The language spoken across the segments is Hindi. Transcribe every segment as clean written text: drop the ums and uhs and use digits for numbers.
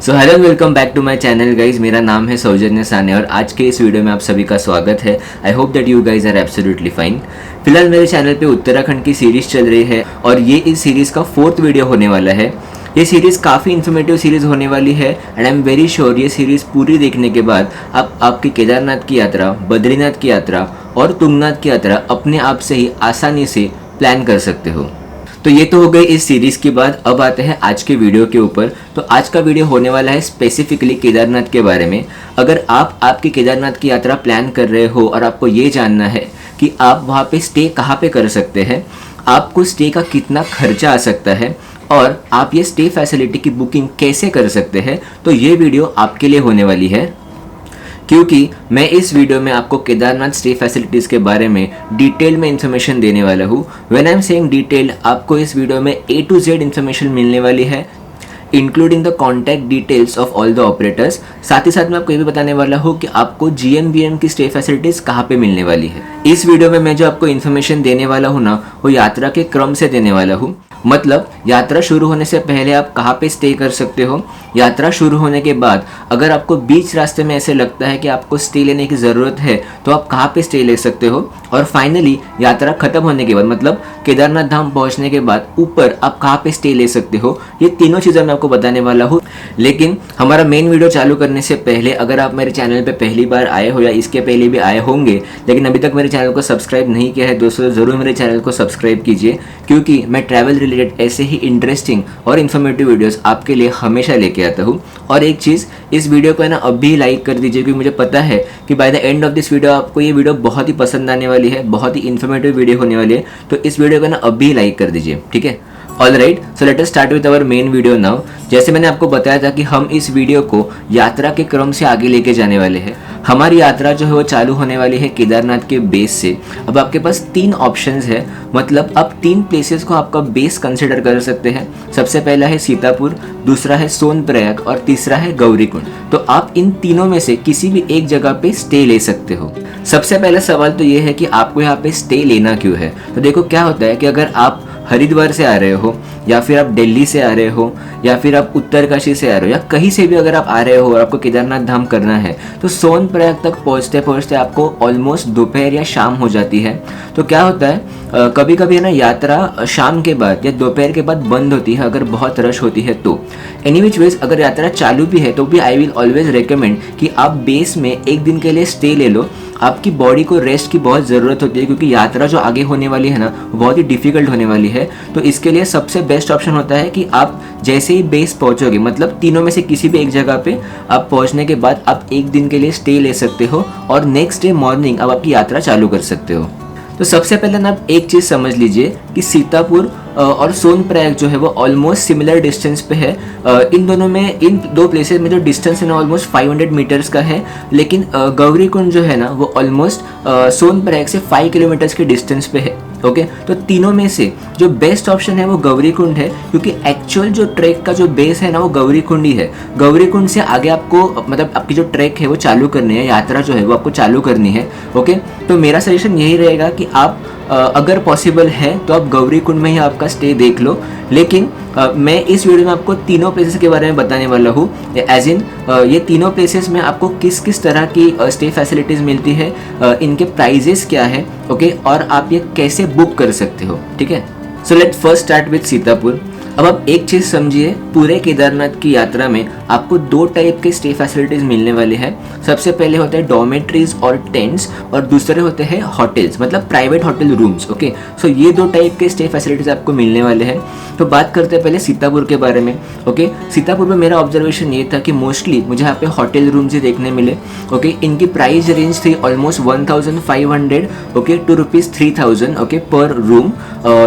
So hello and welcome back to my channel guys. मेरा नाम है सौजन्य साने और आज के इस वीडियो में आप सभी का स्वागत है। I hope that you guys are absolutely fine. फिलहाल मेरे चैनल पे उत्तराखंड की सीरीज़ चल रही है और ये इस सीरीज़ का 4th वीडियो होने वाला है। ये सीरीज़ काफ़ी इन्फॉर्मेटिव सीरीज़ होने वाली है and I am very sure ये सीरीज़ पूरी देखने के बाद आप आपकी केदारनाथ की यात्रा, बद्रीनाथ की यात्रा और तुंगनाथ की यात्रा अपने आप से ही आसानी से प्लान कर सकते हो। तो ये तो हो गई इस सीरीज़ की बात। अब आते हैं आज के वीडियो के ऊपर। तो आज का वीडियो होने वाला है स्पेसिफिकली केदारनाथ के बारे में। अगर आप आपकी केदारनाथ की यात्रा प्लान कर रहे हो और आपको ये जानना है कि आप वहाँ पे स्टे कहाँ पे कर सकते हैं, आपको स्टे का कितना खर्चा आ सकता है और आप ये स्टे फैसिलिटी की बुकिंग कैसे कर सकते हैं, तो ये वीडियो आपके लिए होने वाली है। क्योंकि मैं इस वीडियो में आपको केदारनाथ स्टे फैसिलिटीज़ के बारे में डिटेल में इन्फॉर्मेशन देने वाला हूँ। When I am saying detail, आपको इस वीडियो में A to Z इन्फॉर्मेशन मिलने वाली है, including the contact details of all the operators. साथ ही साथ मैं आपको ये भी बताने वाला हूँ कि आपको GMBM की स्टे फैसिलिटीज़ कहाँ पे मिलने वाली है। इस वीडियो में मैं जो आपको इन्फॉर्मेशन देने वाला हूँ ना, वो यात्रा के क्रम से देने वाला हूँ। मतलब यात्रा शुरू होने से पहले आप कहाँ पे स्टे कर सकते हो, यात्रा शुरू होने के बाद अगर आपको बीच रास्ते में ऐसे लगता है कि आपको स्टे लेने की ज़रूरत है तो आप कहाँ पे स्टे ले सकते हो, और फाइनली यात्रा ख़त्म होने के बाद मतलब केदारनाथ धाम पहुँचने के बाद ऊपर आप कहाँ पे स्टे ले सकते हो। ये तीनों चीज़ें मैं आपको बताने वाला हूँ। लेकिन हमारा मेन वीडियो चालू करने से पहले अगर आप मेरे चैनल पर पहली बार आए हो या इसके पहले भी आए होंगे लेकिन अभी तक मेरे चैनल को सब्सक्राइब नहीं किया है दोस्तों, ज़रूर मेरे चैनल को सब्सक्राइब कीजिए, क्योंकि मैं ट्रैवल रिलेटेड ऐसे ही इंटरेस्टिंग और इन्फॉर्मेटिव वीडियोस आपके लिए हमेशा लेके आता हूँ। और एक चीज़, इस वीडियो को है ना अभी लाइक कर दीजिए, क्योंकि मुझे पता है कि by the end of this video आपको ये वीडियो बहुत ही पसंद आने वाली है, बहुत ही इन्फॉर्मेटिव वीडियो होने वाली है। तो इस वीडियो को ना अभी लाइक कर दीजिए, ठीक है। Alright, so let us start with our main video now. जैसे मैंने आपको बताया था कि हम इस वीडियो को यात्रा के क्रम से आगे लेके जाने वाले हैं। हमारी यात्रा जो है वो चालू होने वाली है केदारनाथ के बेस से। अब आपके पास 3 ऑप्शंस है, मतलब आप 3 प्लेसेस को आपका बेस कंसिडर कर सकते हैं। सबसे पहला है सीतापुर, दूसरा है सोनप्रयाग और तीसरा है गौरीकुंड। तो आप इन तीनों में से किसी भी एक जगह पे स्टे ले सकते हो। सबसे पहला सवाल तो ये है कि आपको यहाँ पे स्टे लेना क्यों है। तो देखो क्या होता है कि अगर आप हरिद्वार से आ रहे हो या फिर आप दिल्ली से आ रहे हो या फिर आप उत्तरकाशी से आ रहे हो या कहीं से भी अगर आप आ रहे हो और आपको केदारनाथ धाम करना है, तो सोनप्रयाग तक पहुँचते पहुँचते आपको ऑलमोस्ट दोपहर या शाम हो जाती है। तो क्या होता है कभी कभी है ना यात्रा शाम के बाद या दोपहर के बाद बंद होती है अगर बहुत रश होती है तो। एनीवेज वेज अगर यात्रा चालू भी है तो भी आई विल ऑलवेज रिकमेंड कि आप बेस में एक दिन के लिए स्टे ले लो। आपकी बॉडी को रेस्ट की बहुत ज़रूरत होती है, क्योंकि यात्रा जो आगे होने वाली है ना वो बहुत ही डिफ़िकल्ट होने वाली है। तो इसके लिए सबसे बेस्ट ऑप्शन होता है कि आप जैसे ही बेस पहुंचोगे, मतलब तीनों में से किसी भी एक जगह पे आप पहुंचने के बाद आप एक दिन के लिए स्टे ले सकते हो और नेक्स्ट डे मॉर्निंग आप आपकी यात्रा चालू कर सकते हो। तो सबसे पहले ना आप एक चीज़ समझ लीजिए कि सीतापुर और सोनप्रयाग जो है वो ऑलमोस्ट सिमिलर डिस्टेंस पे है। इन दोनों में, इन 2 प्लेसेस में जो डिस्टेंस है ना ऑलमोस्ट 500 मीटर्स का है। लेकिन गौरीकुंड जो है ना वो ऑलमोस्ट सोनप्रयाग से 5 किलोमीटर्स के डिस्टेंस पे है। ओके, तो तीनों में से जो बेस्ट ऑप्शन है वो गौरीकुंड है, क्योंकि एक्चुअल जो ट्रैक का जो बेस है ना वो गौरीकुंड ही है। गौरीकुंड से आगे आपको मतलब आपकी जो ट्रैक है वो चालू करनी है, यात्रा जो है वो आपको चालू करनी है। ओके, तो मेरा सजेशन यही रहेगा कि आप अगर पॉसिबल है तो आप गौरीकुंड में ही आपका स्टे देख लो। लेकिन मैं इस वीडियो में आपको तीनों प्लेसेस के बारे में बताने वाला हूँ, एज इन ये तीनों प्लेसेस में आपको किस किस तरह की स्टे फैसिलिटीज़ मिलती है, इनके प्राइजेस क्या है, ओके, और आप ये कैसे बुक कर सकते हो, ठीक है। So let first start with Sitapur. अब आप एक चीज़ समझिए, पूरे केदारनाथ की यात्रा में आपको 2 टाइप के स्टे फैसिलिटीज़ मिलने वाले हैं। सबसे पहले होते हैं डॉर्मेट्रीज और टेंट्स और दूसरे होते हैं होटल्स, मतलब प्राइवेट होटल रूम्स। ओके, सो ये 2 टाइप के स्टे फैसिलिटीज़ आपको मिलने वाले हैं। तो बात करते हैं पहले सीतापुर के बारे में। ओके, सीतापुर में मेरा ऑब्जर्वेशन ये था कि मोस्टली मुझे यहाँ पे होटल रूम्स ही देखने मिले। ओके, इनकी प्राइस रेंज थी ऑलमोस्ट 1500 ओके टू ₹3000 ओके पर रूम।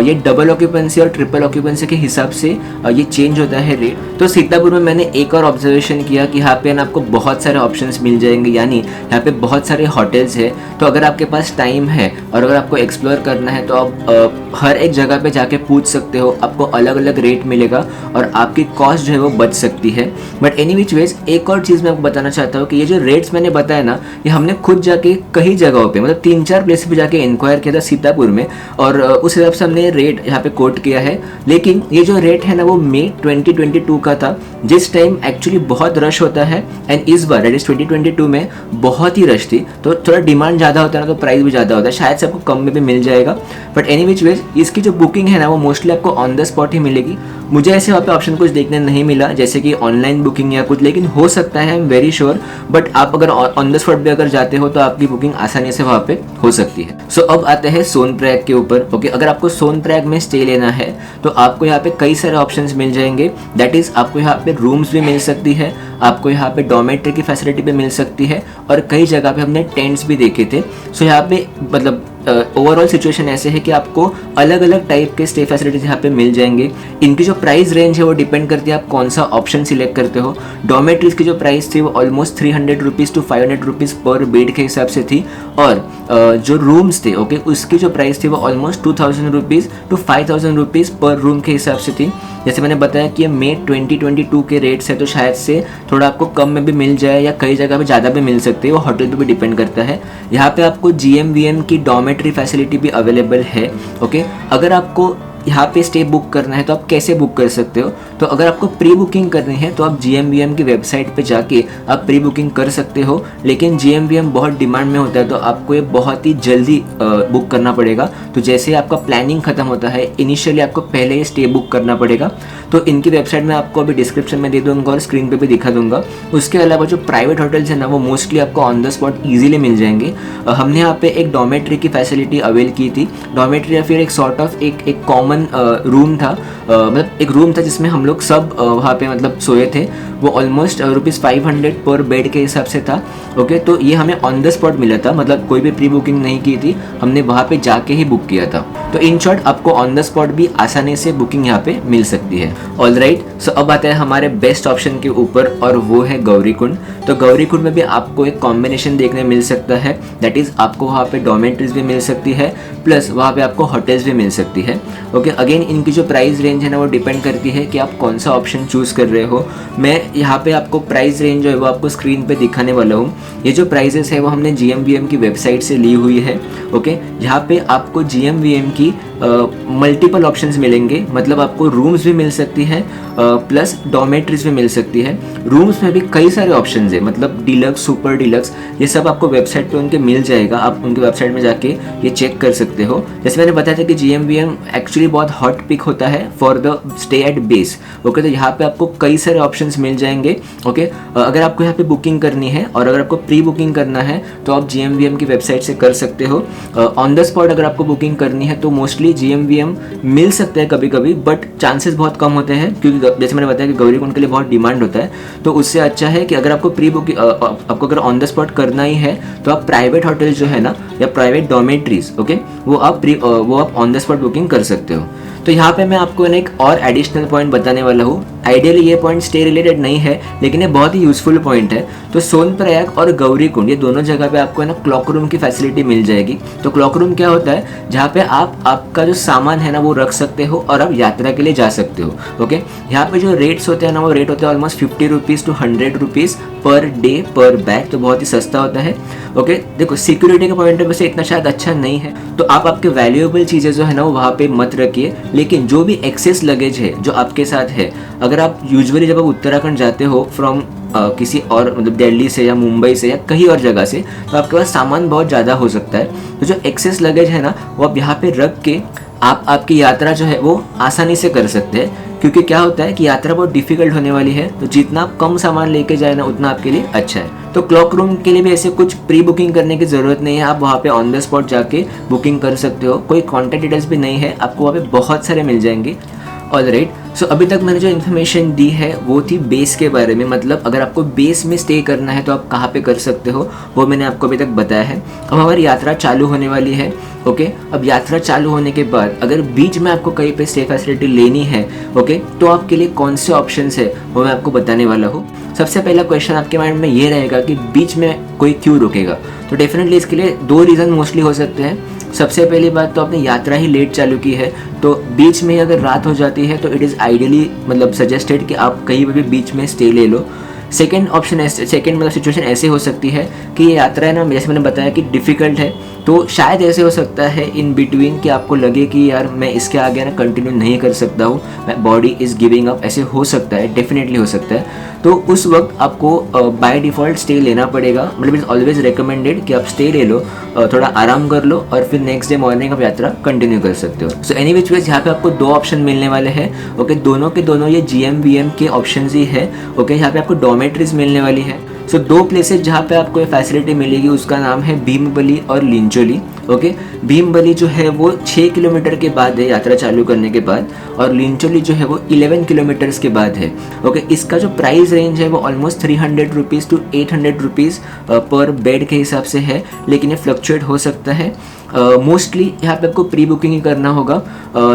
ये डबल ऑक्यूपेंसी और ट्रिपल ऑक्यूपेंसी के हिसाब से ये चेंज होता है रेट। तो सीतापुर में मैंने एक और ऑब्जर्वेशन किया कि यहाँ पे ना आपको बहुत सारे ऑप्शंस मिल जाएंगे, यानी यहाँ पे बहुत सारे होटल्स है। तो अगर आपके पास टाइम है और अगर आपको एक्सप्लोर करना है तो आप आप हर एक जगह पे जाके पूछ सकते हो, आपको अलग अलग रेट मिलेगा और आपकी कॉस्ट जो है वो बच सकती है। बट एनी विच वेज एक और चीज़ मैं आपको बताना चाहता हूँ कि ये जो रेट्स मैंने बताया ना, ये हमने खुद जाके कई जगहों पे मतलब 3-4 प्लेस पे जाके इंक्वायर किया था सीतापुर में, और उस हिसाब से हमने रेट यहाँ पे कोट किया है। लेकिन ये जो रेट है ना वो मई 2022 का था, जिस टाइम एक्चुअली बहुत रश होता है, एंड इस बार दैट इज 2022 में बहुत ही रश थी, तो थोड़ा डिमांड ज़्यादा होता है ना, तो प्राइस भी ज़्यादा होता है, शायद से आपको कम में भी मिल जाएगा। बट एनी विच वेज इसकी जो बुकिंग है ना वो मोस्टली आपको ऑन द स्पॉट ही मिलेगी। मुझे ऐसे वहाँ पे ऑप्शन कुछ देखने नहीं मिला जैसे कि ऑनलाइन बुकिंग या कुछ, लेकिन हो सकता है, I am very sure. But आप अगर ऑन द स्पॉट भी अगर जाते हो तो आपकी बुकिंग आसानी से वहाँ पे हो सकती है। सो अब आते हैं सोनप्रयाग के ऊपर। ओके, अगर आपको सोनप्रयाग में स्टे लेना है तो आपको यहाँ पे कई सारे ऑप्शंस मिल जाएंगे। दैट इज आपको यहाँ पे रूम्स भी मिल सकती है, आपको यहाँ पे डॉर्मेट्री की फैसिलिटी भी मिल सकती है, और कई जगह पे हमने टेंट्स भी देखे थे। सो यहाँ पे मतलब ओवरऑल सिचुएशन ऐसे है कि आपको अलग अलग टाइप के स्टे फैसिलिटीज यहाँ पे मिल जाएंगे। इनकी जो प्राइस रेंज है वो डिपेंड करती है आप कौन सा ऑप्शन सिलेक्ट करते हो। डॉर्मेट्रीज की जो प्राइस थी वो ऑलमोस्ट 300 रुपीज़ टू 500 रुपीज़ पर बेड के हिसाब से थी, और जो रूम्स थे ओके उसकी जो प्राइस थी वो ऑलमोस्ट 2000 रुपीज़ टू 5000 रुपीज़ पर रूम के हिसाब से थी। जैसे मैंने बताया कि ये मई 2022 के रेट्स है, तो शायद से थोड़ा आपको कम में भी मिल जाए या कई जगह पे ज़्यादा भी मिल सकती है, वो होटल पे भी डिपेंड करता है। यहाँ पे आपको GMVM की डॉर्मेट्री फैसिलिटी भी अवेलेबल है। ओके, अगर आपको यहाँ पे स्टे बुक करना है तो आप कैसे बुक कर सकते हो, तो अगर आपको प्री बुकिंग करनी है तो आप GMVM की वेबसाइट पे जाके आप प्री बुकिंग कर सकते हो, लेकिन GMVM बहुत डिमांड में होता है तो आपको ये बहुत ही जल्दी बुक करना पड़ेगा। तो जैसे आपका प्लानिंग खत्म होता है, इनिशियली आपको पहले ही स्टे बुक करना पड़ेगा। तो इनकी वेबसाइट मैं आपको अभी डिस्क्रिप्शन में दे दूंगा और स्क्रीन पे भी दिखा दूंगा। उसके अलावा जो प्राइवेट होटल्स है ना वो मोस्टली आपको ऑन द स्पॉट ईजिली मिल जाएंगे। हमने यहाँ पे एक डॉर्मेट्री की फैसिलिटी अवेल की थी। डॉर्मेट्री या फिर एक सॉर्ट ऑफ एक कॉमन रूम था, मतलब एक रूम था जिसमें हम लोग सब वहाँ पे मतलब सोए थे। वो ऑलमोस्ट ₹500 पर बेड के हिसाब से था। ओके, तो ये हमें ऑन द स्पॉट मिला था, मतलब कोई भी प्री बुकिंग नहीं की थी, हमने वहाँ पे जाके ही बुक किया था। तो इन शॉर्ट आपको ऑन द स्पॉट भी आसानी से बुकिंग यहाँ पे मिल सकती है। ऑलराइट, सो अब आते हैं हमारे बेस्ट ऑप्शन के ऊपर, और वो है गौरीकुंड। तो गौरीकुंड में भी आपको एक कॉम्बिनेशन देखने मिल सकता है, दैट इज आपको वहाँ पे डॉर्मेट्रीज भी मिल सकती है, प्लस वहाँ पे आपको होटल्स भी मिल सकती है। ओके, अगेन इनकी जो प्राइस रेंज है ना वो डिपेंड करती है कि आप कौन सा ऑप्शन चूज़ कर रहे हो। मैं यहाँ पे आपको प्राइस रेंज जो है वो आपको स्क्रीन पे दिखाने वाला हूँ। ये जो प्राइजेस है वो हमने GMVM की वेबसाइट से ली हुई है। ओके, यहाँ पे आपको GMVM की मल्टीपल ऑप्शंस मिलेंगे, मतलब आपको रूम्स भी मिल सकती है प्लस डॉर्मेट्रीज भी मिल सकती है। रूम्स में भी कई सारे ऑप्शंस है, मतलब डिलक्स, सुपर डिलक्स, ये सब आपको वेबसाइट पे उनके मिल जाएगा। आप उनकी वेबसाइट में जाके ये चेक कर सकते हो। जैसे मैंने बताया था कि GMVM एक्चुअली बहुत हॉट पिक होता है for the stay at base. Okay, तो यहाँ पे आपको कई सारे ऑप्शंस मिल जाएंगे। ओके, अगर आपको यहाँ पे बुकिंग करनी है और अगर आपको प्री बुकिंग करना है तो आप GMVM की वेबसाइट से कर सकते हो। ऑन द स्पॉट अगर आपको बुकिंग करनी है तो मोस्टली GMVM मिल सकता है कभी कभी, बट चांसेस बहुत कम होते हैं, क्योंकि जैसे मैंने बताया कि गौरीकुंड के लिए बहुत डिमांड होता है। तो उससे अच्छा है कि अगर आपको प्री बुकिंग आपको अगर ऑन द स्पॉट करना ही है तो आप प्राइवेट होटल जो है ना या प्राइवेट डॉर्मेट्रीज, ओके, वो आप ऑन द स्पॉट बुकिंग कर सकते हो। तो यहाँ पे मैं आपको एक और एडिशनल पॉइंट बताने वाला हूँ। आइडियली ये पॉइंट स्टे रिलेटेड नहीं है, लेकिन ये बहुत ही यूजफुल पॉइंट है। तो सोनप्रयाग और गौरीकुंड ये दोनों जगह पे आपको क्लॉक रूम की फैसिलिटी मिल जाएगी। तो क्लॉक रूम क्या होता है, जहाँ पे आप आपका जो सामान है ना वो रख सकते हो और आप यात्रा के लिए जा सकते हो। ओके, यहाँ पे जो रेट्स होते हैं ना वो रेट होते हैं almost 50 rupees to 100 rupees per day per bag, तो बहुत ही सस्ता होता है। ओके, देखो सिक्योरिटी के पॉइंट ऑफ व्यू से इतना शायद अच्छा नहीं है, तो आप आपके वैल्यूएबल चीज़ें जो है ना वो वहाँ पे मत रखिए। लेकिन जो भी एक्सेस लगेज है जो आपके साथ है, अगर आप यूजुअली जब आप उत्तराखंड जाते हो फ्रॉम किसी और मतलब दिल्ली से या मुंबई से या कहीं और जगह से, तो आपके पास सामान बहुत ज़्यादा हो सकता है। तो जो एक्सेस लगेज है ना वो आप यहाँ पे रख के आप आपकी यात्रा जो है वो आसानी से कर सकते हैं। क्योंकि क्या होता है कि यात्रा बहुत डिफिकल्ट होने वाली है, तो जितना आप कम सामान लेके जाए ना उतना आपके लिए अच्छा है। तो क्लॉक रूम के लिए भी ऐसे कुछ प्री बुकिंग करने की ज़रूरत नहीं है, आप वहाँ पे ऑन द स्पॉट जाके बुकिंग कर सकते हो। कोई कॉन्टैक्ट डिटेल्स भी नहीं है, आपको वहाँ पे बहुत सारे मिल जाएंगे। ऑलराइट, सो अभी तक मैंने जो इन्फॉर्मेशन दी है वो थी बेस के बारे में, मतलब अगर आपको बेस में स्टे करना है तो आप कहाँ पे कर सकते हो वो मैंने आपको अभी तक बताया है। अब हमारी यात्रा चालू होने वाली है। ओके, अब यात्रा चालू होने के बाद अगर बीच में आपको कहीं पे स्टे फैसिलिटी लेनी है, ओके, तो आपके लिए कौन से ऑप्शंस है वो मैं आपको बताने वाला हूँ। सबसे पहला क्वेश्चन आपके माइंड में ये रहेगा कि बीच में कोई क्यों रुकेगा, तो डेफिनेटली इसके लिए दो रीज़न मोस्टली हो सकते हैं। सबसे पहली बात तो आपने यात्रा ही लेट चालू की है, तो बीच में अगर रात हो जाती है तो इट इज़ आइडियली मतलब सजेस्टेड कि आप कहीं पर भी बीच में स्टे ले लो। सेकेंड ऑप्शन ऐसे, सेकेंड मतलब सिचुएशन ऐसे हो सकती है कि ये यात्रा है ना, जैसे मैंने बताया कि डिफ़िकल्ट है, तो शायद ऐसे हो सकता है इन बिटवीन कि आपको लगे कि यार मैं इसके आगे ना कंटिन्यू नहीं कर सकता हूँ, मैं बॉडी इज़ गिविंग अप, ऐसे हो सकता है, डेफिनेटली हो सकता है। तो उस वक्त आपको बाय डिफ़ॉल्ट स्टे लेना पड़ेगा, मतलब इट्स ऑलवेज रिकमेंडेड कि आप स्टे ले लो, थोड़ा आराम कर लो और फिर नेक्स्ट डे मॉर्निंग आप यात्रा कंटिन्यू कर सकते हो। सो एनी विच वेज यहाँ पे आपको 2 ऑप्शन मिलने वाले हैं। ओके, दोनों के दोनों ये GMVM के ऑप्शन ही है। ओके, यहाँ पे आपको डॉर्मेट्रीज मिलने वाली है। सो 2 प्लेसेस जहाँ पे आपको ये फैसिलिटी मिलेगी उसका नाम है भीमबली और लिंचोली। ओके, भीमबली जो है वो 6 किलोमीटर के बाद है यात्रा चालू करने के बाद, और लिंचोली जो है वो 11 किलोमीटर्स के बाद है। ओके, इसका जो प्राइस रेंज है वो ऑलमोस्ट 300 रुपीज़ टू 800 रुपीज़ पर बेड के हिसाब से है, लेकिन ये फ्लक्चुएट हो सकता है। मोस्टली यहाँ पे आपको प्री बुकिंग ही करना होगा।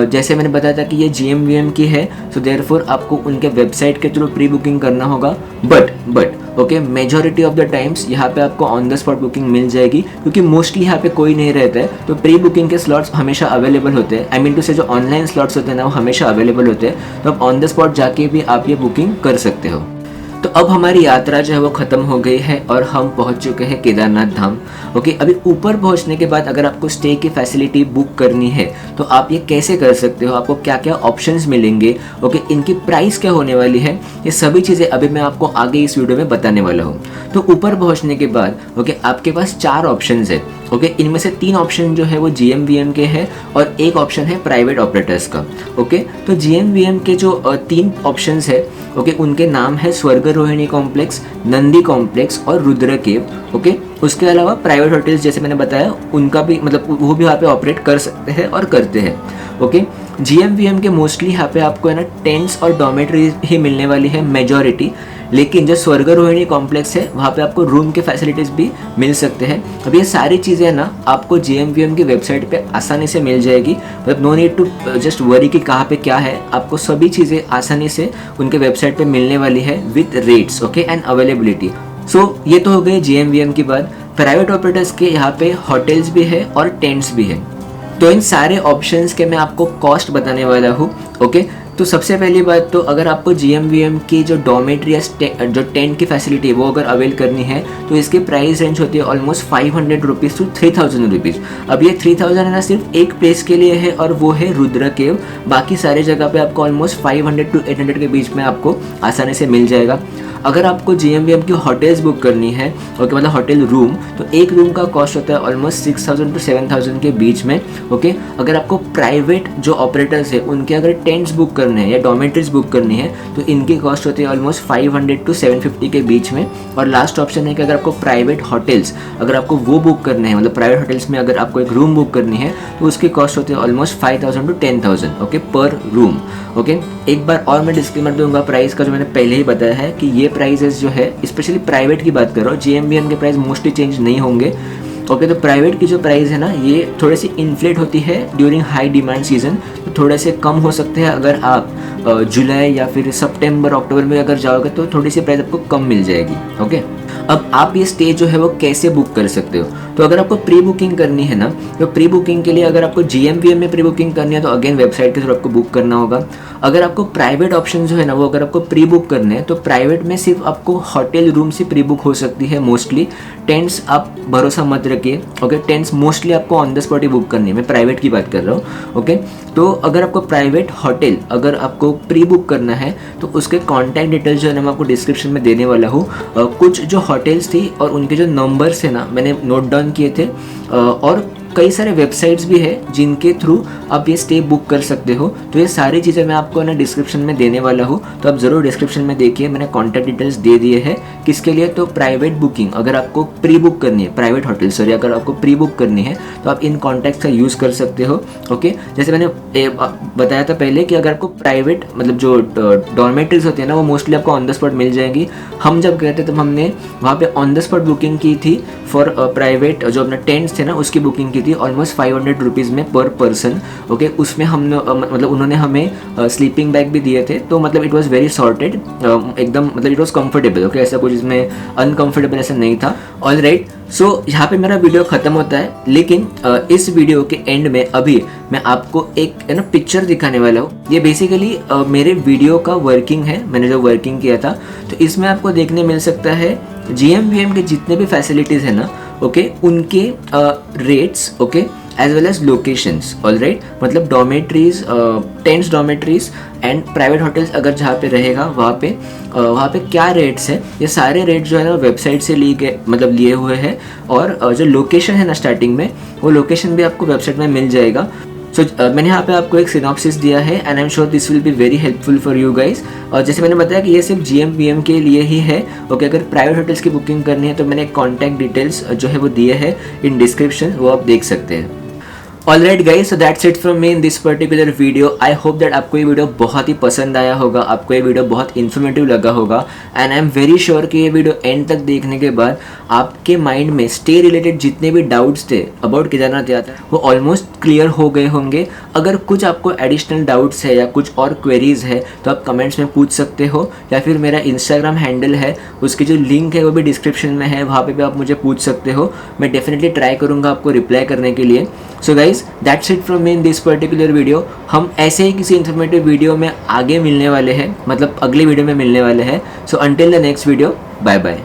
जैसे मैंने बताया था कि ये GMVM की है, सो देयरफॉर आपको उनके वेबसाइट के थ्रू प्री बुकिंग करना होगा। But okay, majority of the times यहाँ पे आपको ऑन द स्पॉट बुकिंग मिल जाएगी, क्योंकि मोस्टली यहाँ पे कोई नहीं रहता है, तो प्री बुकिंग के स्लॉट्स हमेशा अवेलेबल होते हैं। आई मीन टू से जो ऑनलाइन स्लॉट्स होते हैं ना वो हमेशा अवेलेबल होते हैं, तो आप ऑन द स्पॉट जाके भी आप ये बुकिंग कर सकते हो। तो अब हमारी यात्रा जो है वो ख़त्म हो गई है और हम पहुंच चुके हैं केदारनाथ धाम। ओके, अभी ऊपर पहुंचने के बाद अगर आपको स्टे की फैसिलिटी बुक करनी है तो आप ये कैसे कर सकते हो, आपको क्या क्या ऑप्शंस मिलेंगे, ओके, इनकी प्राइस क्या होने वाली है, ये सभी चीज़ें अभी मैं आपको आगे इस वीडियो में बताने वाला हूँ। तो ऊपर पहुँचने के बाद ओके आपके पास 4 ऑप्शन है। ओके, इनमें से 3 ऑप्शन जो है वो GMVM के हैं और 1 ऑप्शन है प्राइवेट ऑपरेटर्स का। ओके, तो GMVM के जो 3 ऑप्शंस है ओके उनके नाम है स्वर्ग रोहिणी कॉम्प्लेक्स, नंदी कॉम्प्लेक्स और रुद्र केव। ओके, उसके अलावा प्राइवेट होटल्स जैसे मैंने बताया उनका भी मतलब वो भी यहाँ पे ऑपरेट कर सकते हैं और करते हैं। ओके, GMVM के मोस्टली यहाँ पे आपको है ना टेंट्स और डॉर्मेटरीज ही मिलने वाली है मेजॉरिटी, लेकिन जो स्वर्ग रोहिणी कॉम्प्लेक्स है वहाँ पे आपको रूम के फैसिलिटीज़ भी मिल सकते हैं। अब ये सारी चीज़ें ना आपको GMVM की वेबसाइट पे आसानी से मिल जाएगी, मतलब no need to just worry कि कहाँ पे क्या है, आपको सभी चीज़ें आसानी से उनके वेबसाइट पे मिलने वाली है with rates okay and availability. So ये तो हो गई GMVM की बात। प्राइवेट ऑपरेटर्स के यहाँ पे होटल्स भी है और टेंट्स भी है। तो इन सारे ऑप्शंस के मैं आपको कॉस्ट बताने वाला हूँ। ओके, तो सबसे पहली बात तो अगर आपको GMVM की जो डॉर्मेट्री या जो टेंट की फैसिलिटी है वो अगर अवेल करनी है तो इसकी प्राइस रेंज होती है ऑलमोस्ट 500 रुपीज़ टू 3000 रुपीज़। अब ये 3000 है ना सिर्फ एक प्लेस के लिए है और वो है रुद्र केव, बाकी सारे जगह पे आपको ऑलमोस्ट 500 टू 800 के बीच में आपको आसानी से मिल जाएगा। अगर आपको GMVM की होटल्स बुक करनी है ओके मतलब होटल रूम, तो एक रूम का कॉस्ट होता है ऑलमोस्ट 6000 टू 7000 के बीच में। ओके, अगर आपको प्राइवेट जो ऑपरेटर्स है उनके अगर टेंट्स बुक करने हैं या डॉर्मेटरीज बुक करनी है तो इनकी कॉस्ट होती है ऑलमोस्ट 500 टू 750 के बीच में। और लास्ट ऑप्शन है कि अगर आपको प्राइवेट होटल्स अगर आपको वो बुक करने हैं मतलब प्राइवेट होटल्स में अगर आपको एक रूम बुक करनी है तो उसकी कॉस्ट होती है ऑलमोस्ट 5000 टू 10000 ओके पर रूम। ओके, एक बार और मैं डिस्क्लेमर दूंगा प्राइस का, जो मैंने पहले ही बताया है कि ये प्राइसेस जो है स्पेशली प्राइवेट की बात कर रहा हूँ, GMVM के प्राइस मोस्टली चेंज नहीं होंगे। ओके, तो प्राइवेट की जो प्राइस है ना ये थोड़ी सी इन्फ्लेट होती है ड्यूरिंग हाई डिमांड सीजन, तो थोड़े से कम हो सकते हैं। अगर आप जुलाई या फिर सितंबर अक्टूबर में अगर जाओगे तो थोड़ी सी प्राइस आपको कम मिल जाएगी। ओके, अब आप ये स्टे जो है वो कैसे बुक कर सकते हो, तो अगर आपको प्री बुकिंग करनी है ना तो प्री बुकिंग के लिए अगर आपको GMVM में प्री बुकिंग करनी है तो अगेन वेबसाइट के थ्रू आपको बुक करना होगा। अगर आपको प्राइवेट ऑप्शन जो है ना वो अगर आपको प्री बुक करने हैं तो प्राइवेट में सिर्फ आपको होटल रूम से प्री बुक हो सकती है मोस्टली। टेंट्स आप भरोसा मत रखिए। ओके, टेंट्स मोस्टली आपको on the spot he book करनी है, मैं प्राइवेट की बात कर रहा हूँ। ओके, तो अगर आपको प्राइवेट होटल अगर आपको प्री बुक करना है तो उसके कॉन्टैक्ट डिटेल्स जो है ना मैं आपको डिस्क्रिप्शन में देने वाला हूँ। कुछ जो होटल्स थी और उनके जो नंबर्स है ना मैंने नोट डाउन किए थे, और कई सारे वेबसाइट्स भी है जिनके थ्रू आप ये स्टे बुक कर सकते हो। तो ये सारी चीज़ें मैं आपको ना डिस्क्रिप्शन में देने वाला हूँ, तो आप ज़रूर डिस्क्रिप्शन में देखिए, मैंने कॉन्टैक्ट डिटेल्स दे दिए हैं। किसके लिए, तो प्राइवेट बुकिंग अगर आपको प्री बुक करनी है, प्राइवेट होटल सॉरी अगर आपको प्री बुक करनी है तो आप इन कॉन्टैक्ट्स का यूज़ कर सकते हो। ओके, जैसे मैंने बताया था पहले कि अगर आपको प्राइवेट मतलब जो डॉर्मेटरीज होती है ना वो मोस्टली आपको ऑन द स्पॉट मिल जाएंगी। हम जब गए थे तब हमने वहाँ पे ऑन द स्पॉट बुकिंग की थी फॉर प्राइवेट जो अपना टेंट्स थे ना उसकी बुकिंग की थी ऑलमोस्ट 500 रुपीज़ में पर पर्सन। ओके, उसमें हम मतलब उन्होंने हमें स्लीपिंग बैग भी दिए थे, तो मतलब इट वॉज़ वेरी सॉर्टेड एकदम, मतलब इट वॉज़ कंफर्टेबल। ओके, ऐसा कुछ इसमें अनकंफर्टेबल ऐसा नहीं था। ऑल राइट, सो यहाँ पे मेरा वीडियो ख़त्म होता है, लेकिन इस वीडियो के एंड में अभी मैं आपको एक पिक्चर दिखाने वाला हूँ। ये बेसिकली मेरे वीडियो का वर्किंग है, मैंने जो वर्किंग किया था। तो इसमें आपको देखने मिल सकता है GMVM के जितने भी फैसिलिटीज़ है ना, ओके, उनके rates, okay, as well as locations. All right, मतलब dormitories, tents dormitories and private hotels अगर जहाँ पे रहेगा वहाँ पे क्या रेट्स है, ये सारे रेट्स जो है ना वेबसाइट से लिए हुए हैं। और जो लोकेशन है ना स्टार्टिंग में, वो लोकेशन भी आपको वेबसाइट में मिल जाएगा। सो मैंने यहाँ पे आपको एक सिनॉप्सिस दिया है and I am sure this will be very helpful for you guys. और जैसे मैंने बताया कि ये सिर्फ GMVM के लिए ही है। ओके, अगर प्राइवेट होटल्स की बुकिंग करनी है तो मैंने कॉन्टैक्ट डिटेल्स जो है वो दिए हैं इन डिस्क्रिप्शन, वो आप देख सकते हैं। Alright guys, so that's it from me in this particular video. I hope that आपको ये वीडियो बहुत ही पसंद आया होगा, आपको ये वीडियो बहुत इन्फॉर्मेटिव लगा होगा and I am very sure कि ये वीडियो एंड तक देखने के बाद आपके माइंड में स्टे रिलेटेड जितने भी डाउट्स थे अबाउट केदारनाथ यात्रा वो ऑलमोस्ट क्लियर हो गए होंगे। अगर कुछ आपको एडिशनल डाउट्स है या कुछ और क्वेरीज है तो आप कमेंट्स में पूछ सकते हो, या फिर मेरा इंस्टाग्राम हैंडल है, उसकी जो लिंक है वो भी डिस्क्रिप्शन में है, वहाँ पे भी आप मुझे पूछ सकते हो। मैं डेफिनेटली ट्राई करूँगा आपको रिप्लाई करने के लिए। So guys, that's it from me in this particular video. हम ऐसे ही किसी इन्फॉर्मेटिव वीडियो में आगे मिलने वाले हैं, मतलब अगले वीडियो में मिलने वाले हैं। So until the next video, bye bye.